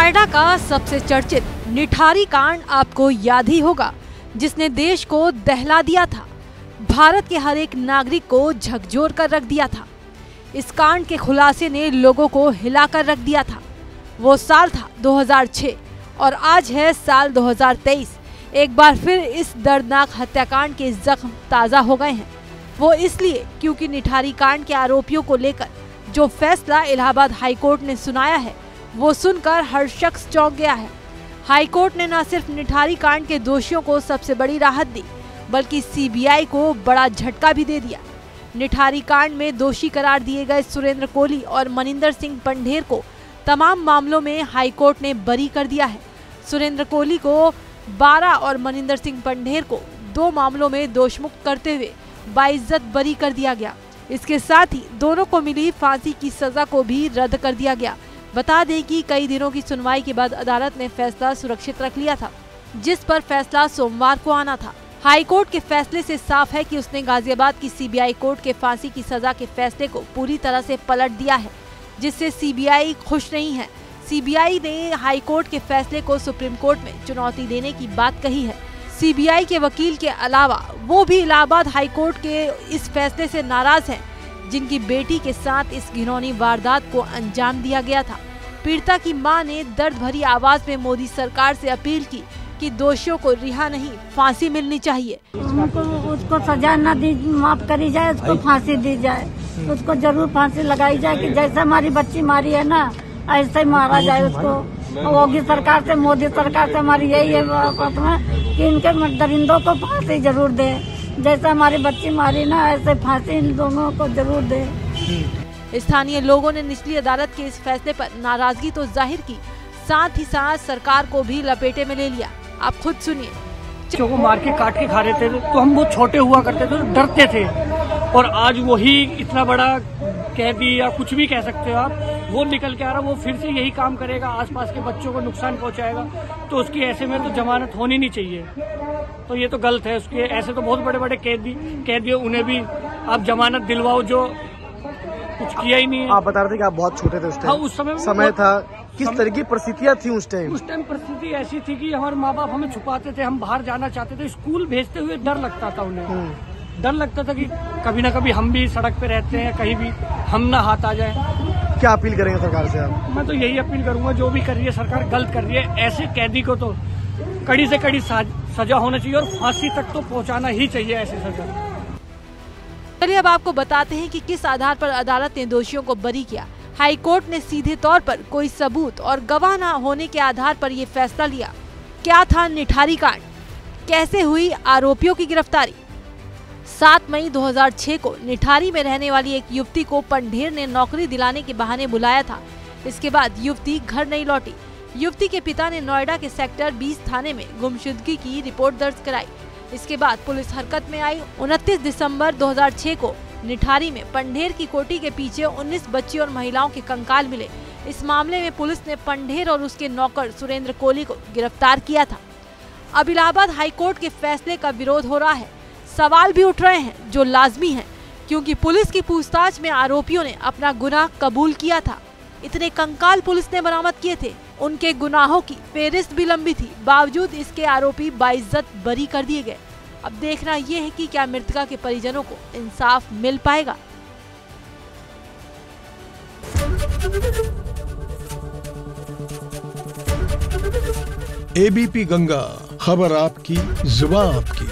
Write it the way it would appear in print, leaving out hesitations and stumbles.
नोएडा का सबसे चर्चित निठारी कांड आपको याद ही होगा, जिसने देश को दहला दिया था, भारत के हर एक नागरिक को झकझोर कर रख दिया था। इस कांड के खुलासे ने लोगों को हिलाकर रख दिया था। वो साल था 2006 और आज है साल 2023। एक बार फिर इस दर्दनाक हत्याकांड के जख्म ताज़ा हो गए हैं। वो इसलिए क्योंकि निठारी कांड के आरोपियों को लेकर जो फैसला इलाहाबाद हाईकोर्ट ने सुनाया है, वो सुनकर हर शख्स चौंक गया है। हाईकोर्ट ने न सिर्फ निठारी कांड के दोषियों को सबसे बड़ी राहत दी, बल्कि सीबीआई को बड़ा झटका भी दे दिया। निठारी कांड में दोषी करार दिए गए सुरेंद्र कोहली और मनिंदर सिंह पंढेर को तमाम मामलों में हाईकोर्ट ने बरी कर दिया है। सुरेंद्र कोहली को 12 और मनिंदर सिंह पंढेर को 2 मामलों में दोषमुक्त करते हुए बाइज्जत बरी कर दिया गया। इसके साथ ही दोनों को मिली फांसी की सजा को भी रद्द कर दिया गया। बता दें कि कई दिनों की सुनवाई के बाद अदालत ने फैसला सुरक्षित रख लिया था, जिस पर फैसला सोमवार को आना था। हाईकोर्ट के फैसले से साफ है कि उसने गाजियाबाद की सीबीआई कोर्ट के फांसी की सजा के फैसले को पूरी तरह से पलट दिया है, जिससे सीबीआई खुश नहीं है। सीबीआई ने हाईकोर्ट के फैसले को सुप्रीम कोर्ट में चुनौती देने की बात कही है। सीबीआई के वकील के अलावा वो भी इलाहाबाद हाईकोर्ट के इस फैसले से नाराज हैं, जिनकी बेटी के साथ इस घिनौनी वारदात को अंजाम दिया गया था। पीड़िता की मां ने दर्द भरी आवाज में मोदी सरकार से अपील की कि दोषियों को रिहा नहीं, फांसी मिलनी चाहिए। उसको सजा न दी, माफ करी जाए, उसको फांसी दी जाए, उसको जरूर फांसी लगाई जाए कि जैसे हमारी बच्ची मारी है ना, ऐसे ही मारा जाए उसको। योगी सरकार से, मोदी सरकार से हमारी यही है कि इनके दरिंदों को फांसी जरूर दे। जैसे हमारी बच्ची मारी ना, ऐसे फांसी इन दोनों को जरूर दे। स्थानीय लोगों ने निचली अदालत के इस फैसले पर नाराजगी तो जाहिर की, साथ ही साथ सरकार को भी लपेटे में ले लिया। आप खुद सुनिए। बच्चों को मार के काट के खा रहे थे तो हम बहुत छोटे हुआ करते थे, डरते थे, और आज वही इतना बड़ा कैदी या कुछ भी कह सकते हो आप, वो निकल के आ रहा, वो फिर से यही काम करेगा, आसपास के बच्चों को नुकसान पहुंचाएगा। तो उसकी ऐसे में तो जमानत होनी नहीं चाहिए। तो ये तो गलत है। उसके ऐसे तो बहुत बड़े बड़े कैदी उन्हें भी आप जमानत दिलवाओ जो कुछ किया ही नहीं है। आप बता रहे थे कि आप बहुत छोटे थे उस टाइम। हाँ, उस समय था। किस तरह की परिस्थितियाँ थी उस टाइम? उस टाइम परिस्थिति ऐसी थी कि हमारे माँ बाप हमें छुपाते थे, हम बाहर जाना चाहते थे, स्कूल भेजते हुए डर लगता था उन्हें। डर लगता था कि कभी ना कभी हम भी सड़क पे रहते हैं, कहीं भी हम ना हाथ आ जाए। क्या अपील करेंगे सरकार से आप? मैं तो यही अपील करूंगा, जो भी कर रही है सरकार गलत कर रही है। ऐसे कैदी को तो कड़ी से कड़ी सजा होना चाहिए और फांसी तक तो पहुंचाना ही चाहिए ऐसी सजा। चलिए अब आपको बताते हैं कि किस आधार पर अदालत ने दोषियों को बरी किया। हाईकोर्ट ने सीधे तौर पर कोई सबूत और गवाह न होने के आधार पर ये फैसला लिया। क्या था निठारी कांड, कैसे हुई आरोपियों की गिरफ्तारी? 7 मई 2006 को निठारी में रहने वाली एक युवती को पंढेर ने नौकरी दिलाने के बहाने बुलाया था। इसके बाद युवती घर नहीं लौटी। युवती के पिता ने नोएडा के सेक्टर 20 थाने में गुमशुदगी की रिपोर्ट दर्ज कराई। इसके बाद पुलिस हरकत में आई। 29 दिसंबर 2006 को निठारी में पंढेर की कोठी के पीछे 19 बच्ची और महिलाओं के कंकाल मिले। इस मामले में पुलिस ने पंढेर और उसके नौकर सुरेंद्र कोहली को गिरफ्तार किया था। अब इलाहाबाद हाईकोर्ट के फैसले का विरोध हो रहा है। सवाल भी उठ रहे हैं जो लाजमी हैं, क्योंकि पुलिस की पूछताछ में आरोपियों ने अपना गुनाह कबूल किया था। इतने कंकाल पुलिस ने बरामद किए थे, उनके गुनाहों की फेहरिस्त भी लंबी थी। बावजूद इसके आरोपी बाइज्जत बरी कर दिए गए। अब देखना यह है कि क्या मृतका के परिजनों को इंसाफ मिल पाएगा। एबीपी गंगा, खबर आपकी, जुबान आपकी।